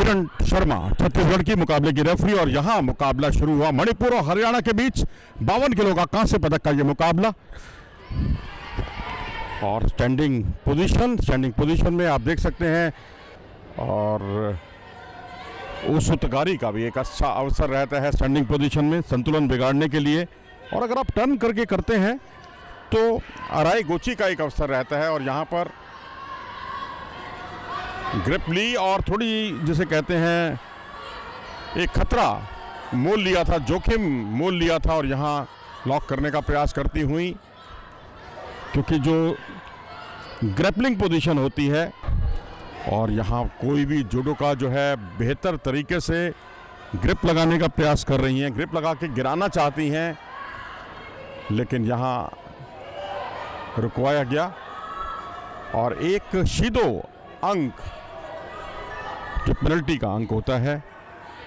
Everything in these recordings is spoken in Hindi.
किरण शर्मा छत्तीसगढ़ की मुकाबले की रेफरी। और यहाँ मुकाबला शुरू हुआ मणिपुर और हरियाणा के बीच 52 किलो का कांस्य पदक का ये मुकाबला। और स्टैंडिंग पोजीशन में आप देख सकते हैं। और उसूतगारी का भी एक अच्छा अवसर रहता है स्टैंडिंग पोजीशन में संतुलन बिगाड़ने के लिए। और अगर आप टर्न करके करते हैं तो अराई गोची का एक अवसर रहता है। और यहाँ पर ग्रिप ली और थोड़ी जिसे कहते हैं एक खतरा मोल लिया था, जोखिम मोल लिया था। और यहाँ लॉक करने का प्रयास करती हुई, क्योंकि जो ग्रैपलिंग पोजीशन होती है और यहाँ कोई भी जुडोका जो है बेहतर तरीके से ग्रिप लगाने का प्रयास कर रही हैं, ग्रिप लगा के गिराना चाहती हैं, लेकिन यहाँ रुकवाया गया। और एक शीदो अंक जो पेनल्टी का अंक होता है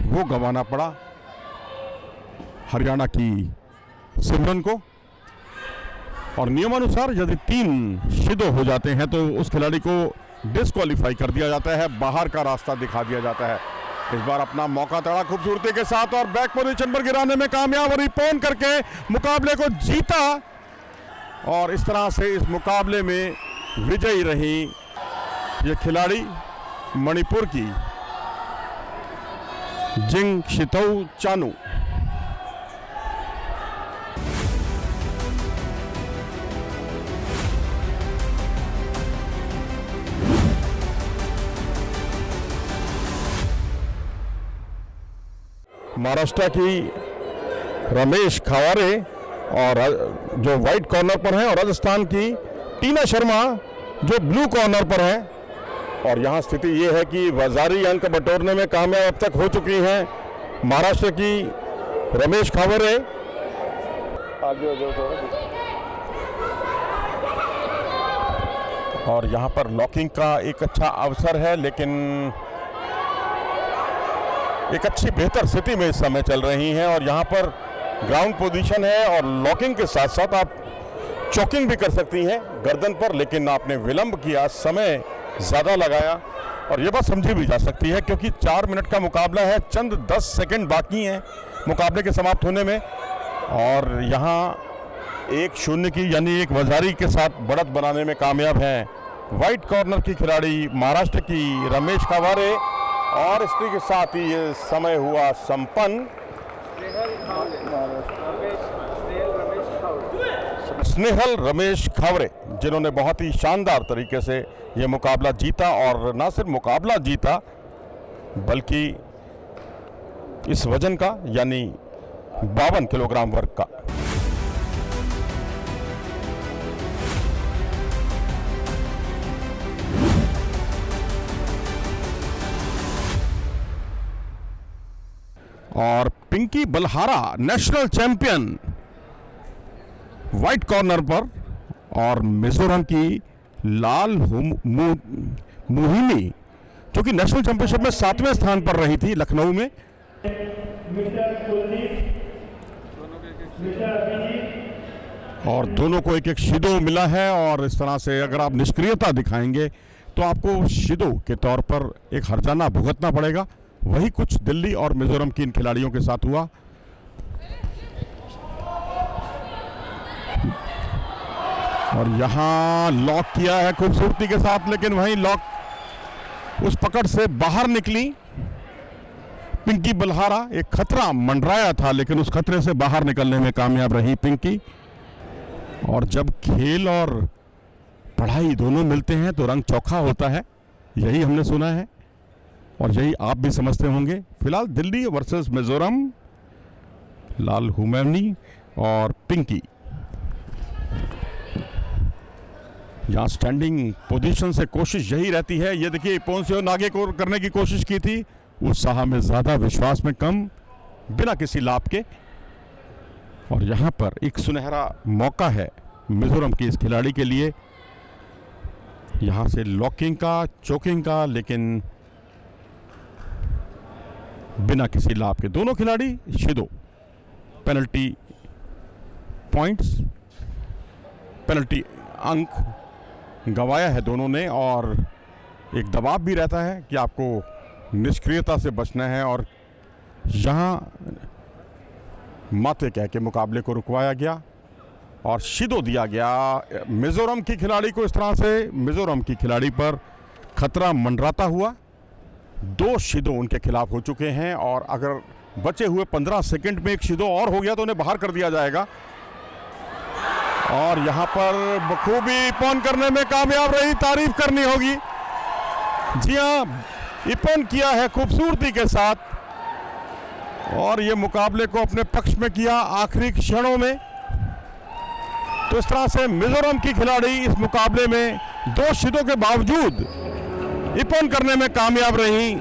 वो गंवाना पड़ा हरियाणा की सिमरन को। और नियमानुसार यदि 3 शीदो हो जाते हैं तो उस खिलाड़ी को डिस्क्वालीफाई कर दिया जाता है, बाहर का रास्ता दिखा दिया जाता है। इस बार अपना मौका तड़ा खूबसूरती के साथ और बैक पोजीशन पर गिराने में कामयाब और रिपोन करके मुकाबले को जीता। और इस तरह से इस मुकाबले में विजयी रही ये खिलाड़ी मणिपुर की जिंग शितौ चानू। महाराष्ट्र की रमेश खवारे और जो वाइट कॉर्नर पर है, और राजस्थान की टीना शर्मा जो ब्लू कॉर्नर पर है। और यहाँ स्थिति ये है कि वजारी अंक बटोरने में कामयाब अब तक हो चुकी हैं महाराष्ट्र की रमेश खवारे। और यहाँ पर लॉकिंग का एक अच्छा अवसर है, लेकिन एक अच्छी बेहतर स्थिति में इस समय चल रही हैं। और यहाँ पर ग्राउंड पोजीशन है और लॉकिंग के साथ साथ आप चॉकिंग भी कर सकती हैं गर्दन पर, लेकिन आपने विलंब किया, समय ज़्यादा लगाया। और ये बात समझी भी जा सकती है क्योंकि 4 मिनट का मुकाबला है, चंद 10 सेकंड बाकी हैं मुकाबले के समाप्त होने में। और यहाँ 1-0 की यानी एक वजारी के साथ बढ़त बनाने में कामयाब हैं वाइट कॉर्नर की खिलाड़ी महाराष्ट्र की रमेश खवारे। और इसी के साथ ही ये समय हुआ संपन्न। स्नेहल रमेश खवारे जिन्होंने बहुत ही शानदार तरीके से ये मुकाबला जीता, और ना सिर्फ मुकाबला जीता बल्कि इस वजन का यानी 52 किलोग्राम वर्ग का। और Pinky Balhara national champion white corner पर, और मिजोरम की लाल मोहिनी जो कि नेशनल चैंपियनशिप में 7वें स्थान पर रही थी लखनऊ में। और दोनों को एक शीदो मिला है। और इस तरह से अगर आप निष्क्रियता दिखाएंगे तो आपको शीदो के तौर पर एक हर्जाना भुगतना पड़ेगा। वही कुछ दिल्ली और मिजोरम की इन खिलाड़ियों के साथ हुआ। और यहाँ लॉक किया है खूबसूरती के साथ, लेकिन वहीं लॉक उस पकड़ से बाहर निकली पिंकी बलहारा। एक खतरा मंडराया था, लेकिन उस खतरे से बाहर निकलने में कामयाब रही पिंकी। और जब खेल और पढ़ाई दोनों मिलते हैं तो रंग चोखा होता है, यही हमने सुना है और यही आप भी समझते होंगे। फिलहाल दिल्ली वर्सेस मिजोरम, लाल हुमैनी और पिंकी। यहाँ स्टैंडिंग पोजीशन से कोशिश यही रहती है। ये देखिए पोंसियो नागे को करने की कोशिश की थी, उत्साह में ज़्यादा विश्वास में कम, बिना किसी लाभ के। और यहाँ पर एक सुनहरा मौका है मिजोरम की इस खिलाड़ी के लिए, यहाँ से लॉकिंग का, चोकिंग का, लेकिन बिना किसी लाभ के। दोनों खिलाड़ी शीदो पेनल्टी पॉइंट्स, पेनल्टी अंक गंवाया है दोनों ने। और एक दबाव भी रहता है कि आपको निष्क्रियता से बचना है और यहाँ माते कह के मुकाबले को रुकवाया गया और शिदो दिया गया मिजोरम की खिलाड़ी को। इस तरह से मिजोरम की खिलाड़ी पर खतरा मंडराता हुआ। 2 शिदो उनके खिलाफ हो चुके हैं और अगर बचे हुए 15 सेकंड में एक शिदो और हो गया तो उन्हें बाहर कर दिया जाएगा। और यहाँ पर बखूबी इपोन करने में कामयाब रही, तारीफ करनी होगी। जी हाँ, इपोन किया है खूबसूरती के साथ और ये मुकाबले को अपने पक्ष में किया आखिरी क्षणों में। तो इस तरह से मिजोरम की खिलाड़ी इस मुकाबले में 2 शिदों के बावजूद इपोन करने में कामयाब रही।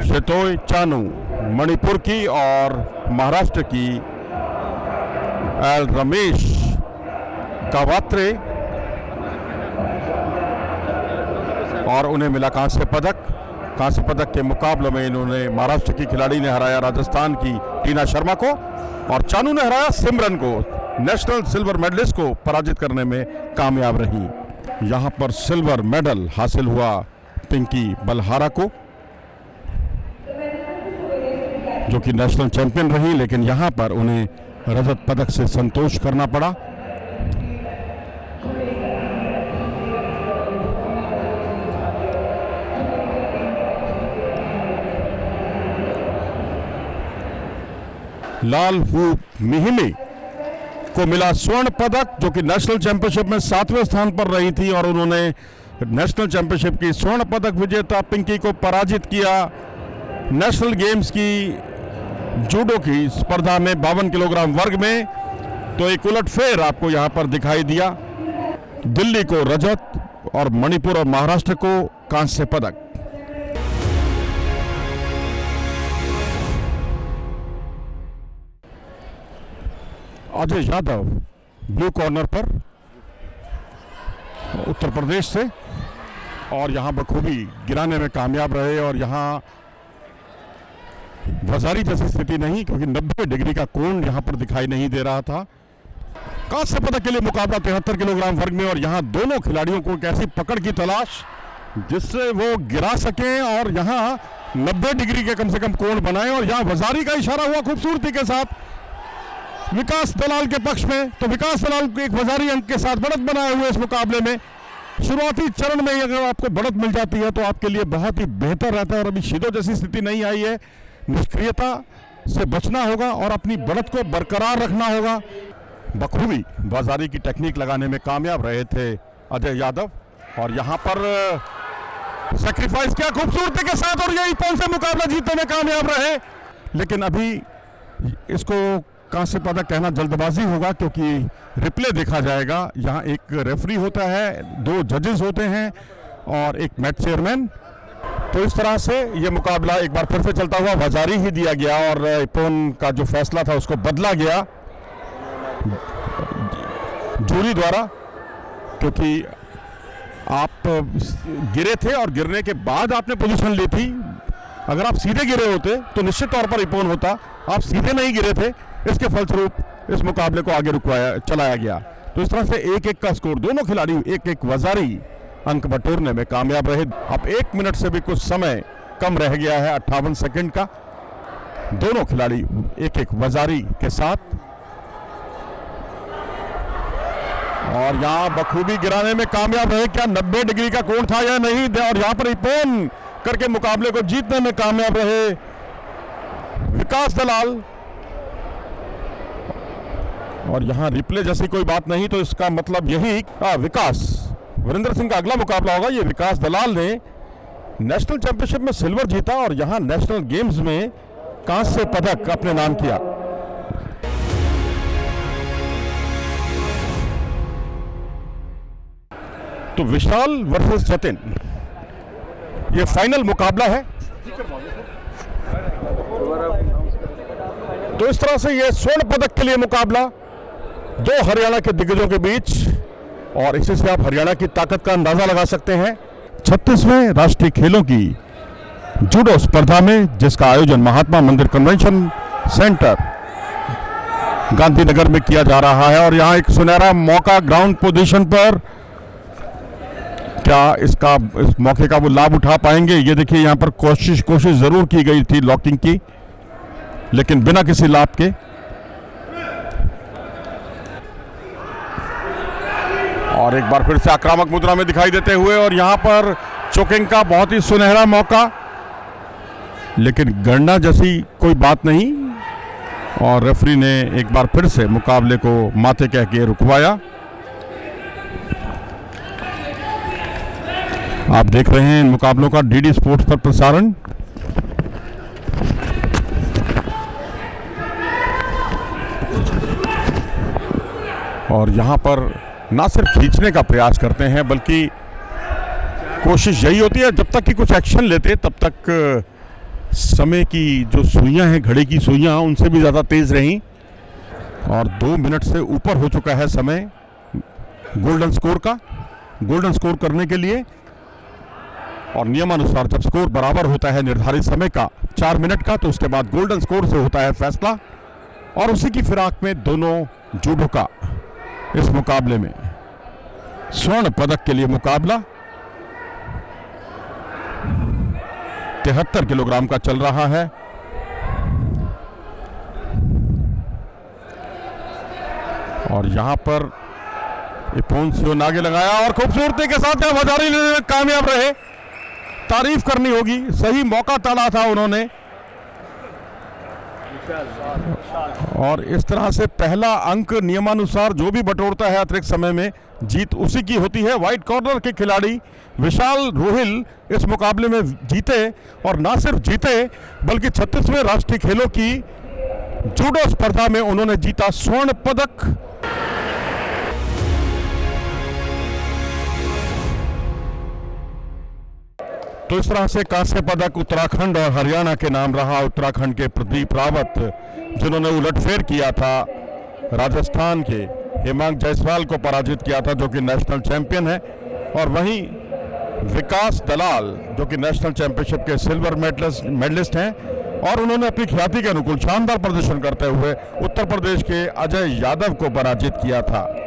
शेतोई चानू मणिपुर की और महाराष्ट्र की एल रमेश कावात्रे, और उन्हें मिला कांस्य पदक। कांस्य पदक के मुकाबले में इन्होंने महाराष्ट्र की खिलाड़ी ने हराया राजस्थान की टीना शर्मा को और चानू ने हराया सिमरन को, नेशनल सिल्वर मेडलिस्ट को पराजित करने में कामयाब रही। यहां पर सिल्वर मेडल हासिल हुआ पिंकी बलहारा को, जो कि नेशनल चैंपियन रही, लेकिन यहां पर उन्हें रजत पदक से संतोष करना पड़ा। लाल हू मिहिमे को मिला स्वर्ण पदक, जो कि नेशनल चैंपियनशिप में 7वें स्थान पर रही थी और उन्होंने नेशनल चैंपियनशिप की स्वर्ण पदक विजेता पिंकी को पराजित किया। नेशनल गेम्स की जूडो की स्पर्धा में 52 किलोग्राम वर्ग में तो एक उलटफेर आपको यहां पर दिखाई दिया। दिल्ली को रजत और मणिपुर और महाराष्ट्र को कांस्य पदक। अजय यादव ब्लू कॉर्नर पर उत्तर प्रदेश से, और यहां बखूबी गिराने में कामयाब रहे और यहां वजारी जैसी स्थिति नहीं, क्योंकि 90 डिग्री का कोण यहां पर दिखाई नहीं दे रहा था। कांस्य पदक के लिए मुकाबला 73 किलोग्राम वर्ग में और यहां दोनों खिलाड़ियों को एक ऐसी पकड़ की तलाश जिससे वो गिरा सकें और यहां 90 डिग्री के कम से कम कोण बनाए। और यहां वजारी का इशारा हुआ खूबसूरती के साथ विकास दलाल के पक्ष में, तो विकास दलाल को एक वजारी अंक के साथ बढ़त बनाए हुए इस मुकाबले में। शुरुआती चरण में अगर आपको बढ़त मिल जाती है तो आपके लिए बहुत ही बेहतर रहता है, और अभी शिदो जैसी स्थिति नहीं आई है। निष्क्रियता से बचना होगा और अपनी बढ़त को बरकरार रखना होगा। बखूबी वजारी की टेक्निक लगाने में कामयाब रहे थे अजय यादव, और यहां पर सैक्रिफाइस किया खूबसूरती के साथ और यही पॉइंट से मुकाबला जीतने में कामयाब रहे। लेकिन अभी इसको कांस्य पदक कहना जल्दबाजी होगा, क्योंकि रिप्ले देखा जाएगा। यहाँ एक रेफरी होता है, 2 जजेस होते हैं और एक मैच चेयरमैन। तो इस तरह से ये मुकाबला एक बार फिर से चलता हुआ वजारी ही दिया गया और इपोन का जो फैसला था उसको बदला गया जूरी द्वारा, क्योंकि आप गिरे थे और गिरने के बाद आपने पोजीशन ली थी। अगर आप सीधे गिरे होते तो निश्चित तौर पर इपोन होता, आप सीधे नहीं गिरे थे, इसके फलस्वरूप इस मुकाबले को आगे चलाया गया। तो इस तरह से 1-1 का स्कोर, दोनों खिलाड़ी 1-1 वजारी अंक बटोरने में कामयाब रहे। अब 1 मिनट से भी कुछ समय कम रह गया है, 58 सेकंड का। दोनों खिलाड़ी 1-1 वजारी के साथ, और यहां बखूबी गिराने में कामयाब रहे। क्या 90 डिग्री का कोण था या नहीं, और यहां पर इपोन करके मुकाबले को जीतने में कामयाब रहे विकास दलाल। और यहां रिप्ले जैसी कोई बात नहीं, तो इसका मतलब यही विकास वीरेंद्र सिंह का अगला मुकाबला होगा। ये विकास दलाल ने नेशनल चैंपियनशिप में सिल्वर जीता और यहां नेशनल गेम्स में कांस्य पदक अपने नाम किया। तो विशाल वर्सेस जतिन, ये फाइनल मुकाबला है। तो इस तरह से ये स्वर्ण पदक के लिए मुकाबला 2 हरियाणा के दिग्गजों के बीच, और इसी से आप हरियाणा की ताकत का अंदाजा लगा सकते हैं। 36वें राष्ट्रीय खेलों की जूडो स्पर्धा में, जिसका आयोजन महात्मा मंदिर कन्वेंशन सेंटर गांधीनगर में किया जा रहा है। और यहाँ एक सुनहरा मौका ग्राउंड पोजीशन पर, क्या इस मौके का वो लाभ उठा पाएंगे? ये देखिए यहाँ पर कोशिश जरूर की गई थी लॉकिंग की, लेकिन बिना किसी लाभ के। और एक बार फिर से आक्रामक मुद्रा में दिखाई देते हुए, और यहाँ पर चोकिंग का बहुत ही सुनहरा मौका, लेकिन गणना जैसी कोई बात नहीं। और रेफरी ने एक बार फिर से मुकाबले को माथे कह के रुकवाया। आप देख रहे हैं इन मुकाबलों का डीडी स्पोर्ट्स पर प्रसारण। और यहां पर ना सिर्फ खींचने का प्रयास करते हैं, बल्कि कोशिश यही होती है जब तक कि कुछ एक्शन लेते तब तक समय की जो सुइयां हैं, घड़ी की सुइयां, उनसे भी ज़्यादा तेज़ रहीं। और 2 मिनट से ऊपर हो चुका है समय गोल्डन स्कोर करने के लिए। और नियमानुसार जब स्कोर बराबर होता है निर्धारित समय का 4 मिनट का, तो उसके बाद गोल्डन स्कोर से होता है फैसला। और उसी की फिराक में दोनों जूडोका इस मुकाबले में स्वर्ण पदक के लिए मुकाबला 73 किलोग्राम का चल रहा है। और यहां पर इपोन्सियो नागे लगाया और खूबसूरती के साथ वजारी लेने में कामयाब रहे। तारीफ करनी होगी, सही मौका टाला था उन्होंने। और इस तरह से पहला अंक नियमानुसार जो भी बटोरता है अतिरिक्त समय में, जीत उसी की होती है। व्हाइट कॉर्नर के खिलाड़ी विशाल रोहिल इस मुकाबले में जीते, और ना सिर्फ जीते बल्कि 36वें राष्ट्रीय खेलों की जूडो स्पर्धा में उन्होंने जीता स्वर्ण पदक। तो इस तरह से कांस्य पदक उत्तराखंड और हरियाणा के नाम रहा। उत्तराखंड के प्रदीप रावत, जिन्होंने उलटफेर किया था, राजस्थान के हेमांग जायसवाल को पराजित किया था जो कि नेशनल चैंपियन है। और वहीं विकास दलाल जो कि नेशनल चैंपियनशिप के सिल्वर मेडलिस्ट हैं, और उन्होंने अपनी ख्याति के अनुकूल शानदार प्रदर्शन करते हुए उत्तर प्रदेश के अजय यादव को पराजित किया था।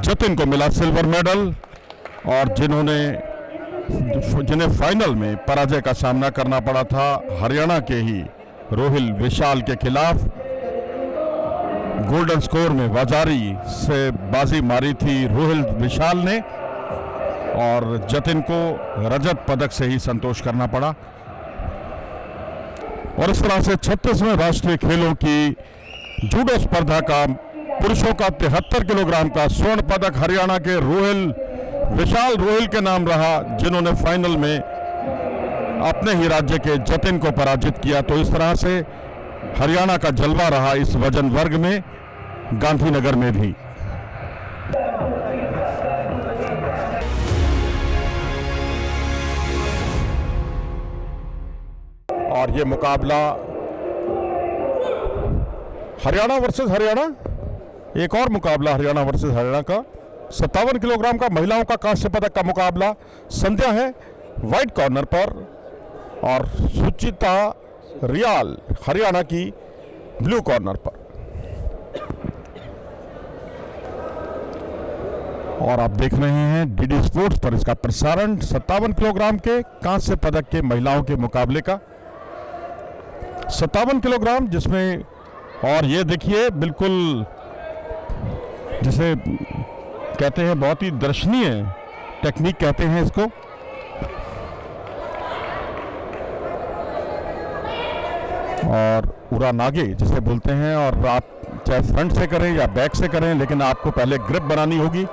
जतिन को मिला सिल्वर मेडल, और जिन्हें फाइनल में पराजय का सामना करना पड़ा था हरियाणा के ही रोहिल विशाल के खिलाफ। गोल्डन स्कोर में वजारी से बाजी मारी थी रोहिल विशाल ने, और जतिन को रजत पदक से ही संतोष करना पड़ा। और इस तरह से 36वें राष्ट्रीय खेलों की जूडो स्पर्धा का पुरुषों का 73 किलोग्राम का स्वर्ण पदक हरियाणा के विशाल रोहिल के नाम रहा, जिन्होंने फाइनल में अपने ही राज्य के जतिन को पराजित किया। तो इस तरह से हरियाणा का जलवा रहा इस वजन वर्ग में, गांधीनगर में भी। और ये मुकाबला हरियाणा वर्सेस हरियाणा, एक और मुकाबला हरियाणा वर्सेस हरियाणा का 57 किलोग्राम का महिलाओं का कांस्य पदक का मुकाबला। संध्या है व्हाइट कॉर्नर पर, और सुचिता रियाल हरियाणा की ब्लू कॉर्नर पर। और आप देख रहे हैं डीडी स्पोर्ट्स पर इसका प्रसारण 57 किलोग्राम के कांस्य पदक के महिलाओं के मुकाबले का। 57 किलोग्राम जिसमें, और ये देखिए बिल्कुल जिसे कहते हैं बहुत ही दर्शनीय टेक्निक कहते हैं इसको। और उरा नागे जिसे बोलते हैं, और आप चाहे फ्रंट से करें या बैक से करें, लेकिन आपको पहले ग्रिप बनानी होगी।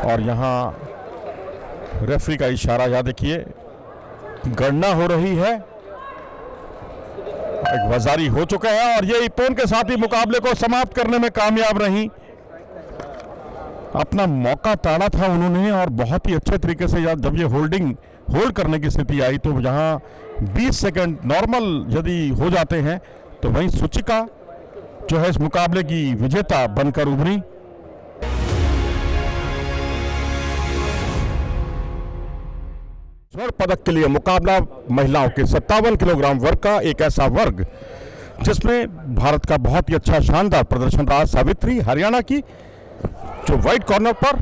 और यहाँ रेफरी का इशारा, या देखिए गणना हो रही है, एक वजारी हो चुका है, और ये इपोन के साथ ही मुकाबले को समाप्त करने में कामयाब रही। अपना मौका टाला था उन्होंने, और बहुत ही अच्छे तरीके से जब ये होल्ड करने की स्थिति आई, तो यहाँ 20 सेकंड नॉर्मल यदि हो जाते हैं, तो वहीं सुचिका जो है इस मुकाबले की विजेता बनकर उभरी। स्वर्ण पदक के लिए मुकाबला महिलाओं के 57 किलोग्राम वर्ग का, एक ऐसा वर्ग जिसमें भारत का बहुत ही अच्छा शानदार प्रदर्शन रहा। सावित्री हरियाणा की जो व्हाइट कॉर्नर पर,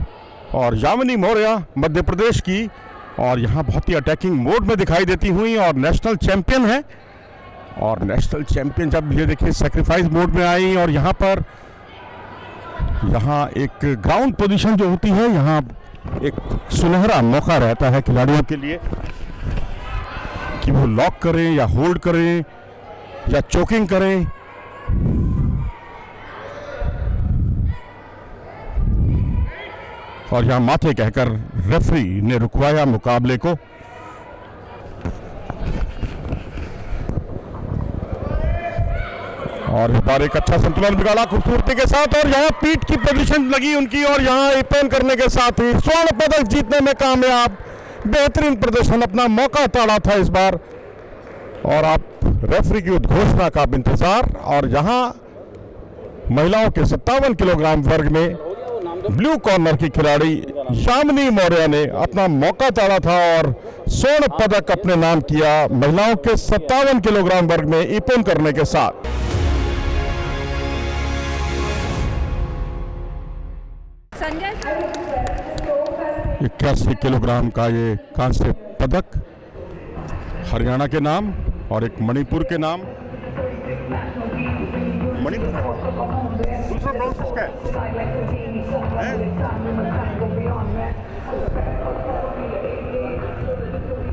और यामिनी मौर्य मध्य प्रदेश की, और यहाँ बहुत ही अटैकिंग मोड में दिखाई देती हुई, और नेशनल चैंपियन है। और नेशनल चैंपियन जब ये देखिए सैक्रिफाइस मोड में आई, और यहाँ पर एक ग्राउंड पोजीशन जो होती है, यहाँ एक सुनहरा मौका रहता है खिलाड़ियों के लिए कि वो लॉक करें या होल्ड करें या चोकिंग करें। और यहां माथे कहकर रेफरी ने रुकवाया मुकाबले को। और इस बार एक अच्छा संतुलन बिगाड़ा खूबसूरती के साथ, और यहाँ पीठ की पोजीशन लगी उनकी, और यहाँ इपोन करने के साथ ही स्वर्ण पदक जीतने में कामयाब। बेहतरीन प्रदर्शन, अपना मौका ताड़ा था इस बार। और आप रेफरी की उद्घोषणा का इंतजार। और यहाँ महिलाओं के 57 किलोग्राम वर्ग में ब्लू कॉर्नर की खिलाड़ी यामिनी मौर्य ने अपना मौका ताड़ा था और स्वर्ण पदक अपने नाम किया महिलाओं के 57 किलोग्राम वर्ग में इपोन करने के साथ। 81 किलोग्राम का ये कांस्य पदक हरियाणा के नाम, और एक मणिपुर के नाम। मणिपुर दूसरा ब्राउन किसका है?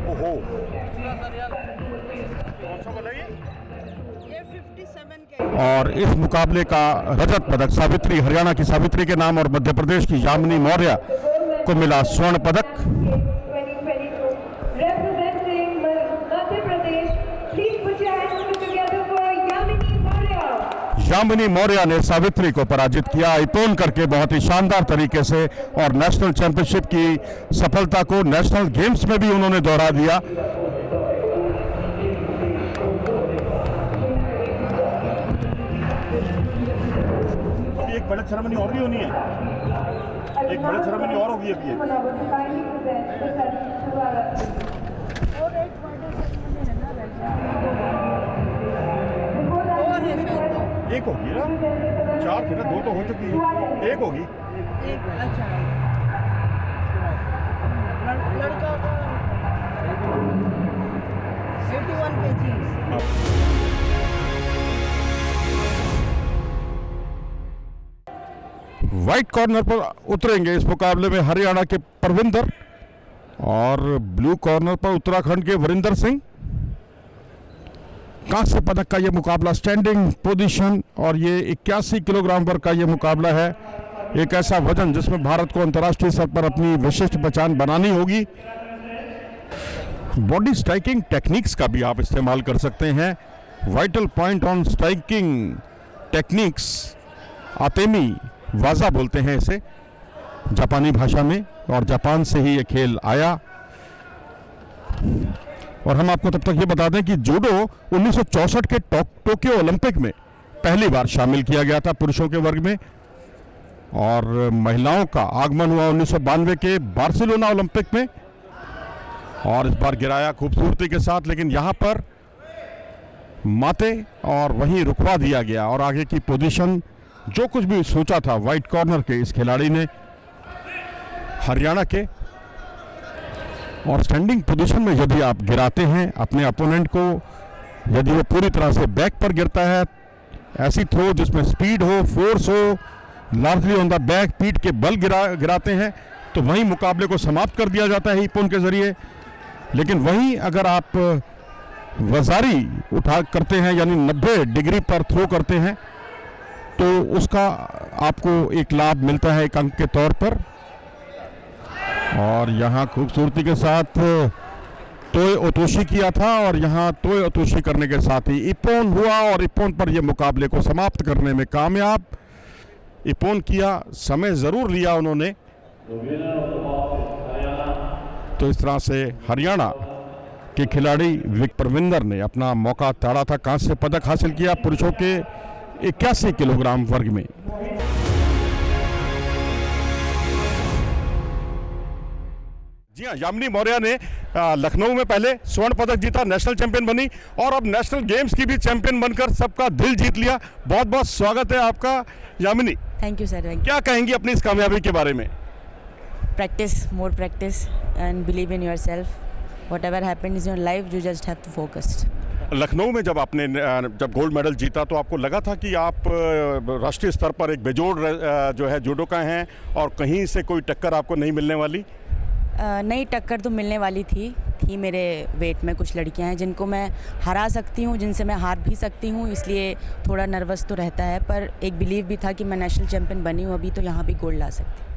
ओहो, और इस मुकाबले का रजत पदक सावित्री, हरियाणा की सावित्री के नाम, और मध्य प्रदेश की यामिनी मौर्य को मिला स्वर्ण पदक। यामिनी मौर्य ने सावित्री को पराजित किया इपोन करके बहुत ही शानदार तरीके से, और नेशनल चैंपियनशिप की सफलता को नेशनल गेम्स में भी उन्होंने दोहरा दिया। अभी एक बड़ी सेरेमनी और भी होनी है, एक बड़ी सेरेमनी और होगी अभी। एक होगी ना, 4 थी ना, 2 तो हो चुकी है, एक होगी। अच्छा, लड़का का 81 kg। व्हाइट कॉर्नर पर उतरेंगे इस मुकाबले में हरियाणा के परविंदर, और ब्लू कॉर्नर पर उत्तराखंड के वरिंदर सिंह। कांस्य पदक का यह मुकाबला स्टैंडिंग पोजीशन, और ये 81 किलोग्राम वर्ग का यह मुकाबला है। एक ऐसा वजन जिसमें भारत को अंतर्राष्ट्रीय स्तर पर अपनी विशिष्ट पहचान बनानी होगी। बॉडी स्ट्राइकिंग टेक्निक्स का भी आप इस्तेमाल कर सकते हैं। Vital point on striking techniques, atemi waza बोलते हैं इसे जापानी भाषा में, और जापान से ही ये खेल आया। और हम आपको तब तक ये बता दें कि जूडो 1964 के टोक्यो ओलंपिक में पहली बार शामिल किया गया था पुरुषों के वर्ग में, और महिलाओं का आगमन हुआ 1992 के बार्सिलोना ओलंपिक में, और इस बार गिराया खूबसूरती के साथ, लेकिन यहाँ पर माते और वहीं रुकवा दिया गया। और आगे की पोजीशन जो कुछ भी सोचा था व्हाइट कॉर्नर के इस खिलाड़ी ने हरियाणा के, और स्टैंडिंग पोजीशन में यदि आप गिराते हैं अपने अपोनेंट को, यदि वो पूरी तरह से बैक पर गिरता है, ऐसी थ्रो जिसमें स्पीड हो, फोर्स हो, लार्जली ऑन द बैक, पीठ के बल गिराते हैं, तो वहीं मुकाबले को समाप्त कर दिया जाता है इपोन के जरिए। लेकिन वहीं अगर आप वजारी उठा करते हैं, यानी 90 डिग्री पर थ्रो करते हैं, तो उसका आपको एक लाभ मिलता है एक अंक के तौर पर। और यहाँ खूबसूरती के साथ तोय ओतोशी किया था, और यहाँ तोय ओतोशी करने के साथ ही इपोन हुआ, और इपोन पर यह मुकाबले को समाप्त करने में कामयाब। इपोन किया, समय ज़रूर लिया उन्होंने। तो इस तरह से हरियाणा के खिलाड़ी परविंदर ने अपना मौका ताड़ा था, कांस्य पदक हासिल किया पुरुषों के 81 किलोग्राम वर्ग में। जी हाँ, यामिनी मौर्य ने लखनऊ में पहले स्वर्ण पदक जीता, नेशनल चैंपियन बनी और अब नेशनल गेम्स की भी चैंपियन बनकर सबका दिल जीत लिया। बहुत बहुत स्वागत है आपका यामिनी। Thank you sir. क्या कहेंगी अपनी इस कामयाबी के बारे में? Practice, more practice and believe in yourself. Whatever happen in your life, you just have to focus. Lucknow में जब आपने जब गोल्ड मेडल जीता तो आपको लगा था कि आप राष्ट्रीय स्तर पर एक बेजोड़ जो है जुडोका हैं और कहीं से कोई टक्कर आपको नहीं मिलने वाली? नई टक्कर तो मिलने वाली थी मेरे वेट में कुछ लड़कियां हैं जिनको मैं हरा सकती हूं, जिनसे मैं हार भी सकती हूं, इसलिए थोड़ा नर्वस तो रहता है, पर एक बिलीव भी था कि मैं नेशनल चैंपियन बनी हूं अभी, तो यहाँ भी गोल्ड ला सकती हूँ।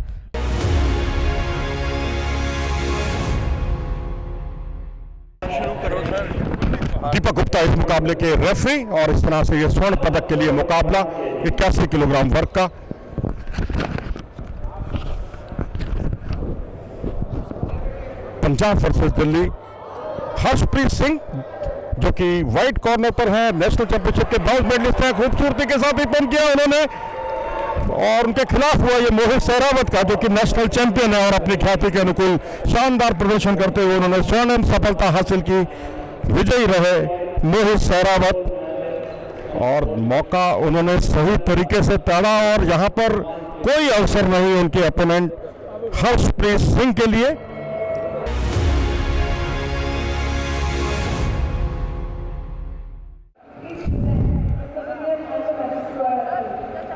दीपक गुप्ता इस मुकाबले के रेफरी और इस तरह से ये स्वर्ण पदक के लिए मुकाबला 81 किलोग्राम वर्ग का। पंजाब वर्सेस दिल्ली। हर्षप्रीत सिंह जो कि वाइट कॉर्नर पर है, नेशनल चैंपियनशिप के ब्रॉन्ज मेडलिस्ट हैं, खूबसूरती के साथ ओपन किया उन्होंने और उनके खिलाफ हुआ ये मोहित सहरावत का जो कि नेशनल चैंपियन है और अपनी ख्याति के अनुकूल शानदार प्रदर्शन करते हुए उन्होंने स्वर्णिम सफलता हासिल की। विजयी रहे मोहित सहरावत और मौका उन्होंने सही तरीके से ताड़ा और यहाँ पर कोई अवसर नहीं उनके अपोनेंट हर्षप्रीत सिंह के लिए।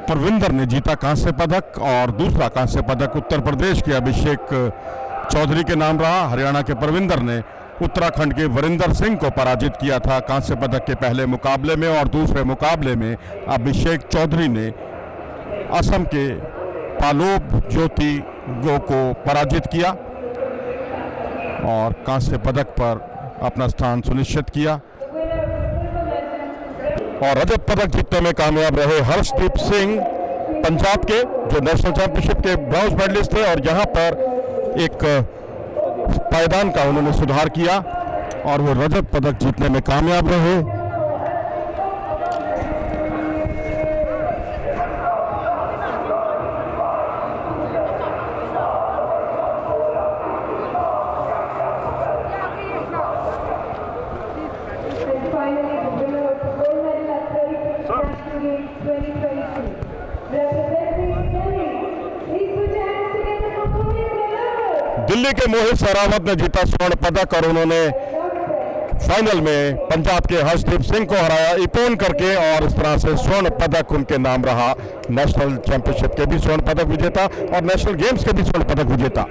परविंदर ने जीता कांस्य पदक और दूसरा कांस्य पदक उत्तर प्रदेश के अभिषेक चौधरी के नाम रहा। हरियाणा के परविंदर ने उत्तराखंड के वरिंदर सिंह को पराजित किया था कांस्य पदक के पहले मुकाबले में और दूसरे मुकाबले में अभिषेक चौधरी ने असम के पालोब ज्योति गो को पराजित किया और कांस्य पदक पर अपना स्थान सुनिश्चित किया। और रजत पदक जीतने में कामयाब रहे हर्षदीप सिंह पंजाब के जो नेशनल चैंपियनशिप के ब्रॉन्ज मेडलिस्ट थे और यहाँ पर एक पायदान का उन्होंने सुधार किया और वो रजत पदक जीतने में कामयाब रहे। दिल्ली के मोहित सहरावत ने जीता स्वर्ण पदक और उन्होंने फाइनल में पंजाब के हर्षदीप सिंह को हराया इपोन करके और इस तरह से स्वर्ण पदक उनके नाम रहा। नेशनल चैंपियनशिप के भी स्वर्ण पदक विजेता और नेशनल गेम्स के भी स्वर्ण पदक विजेता।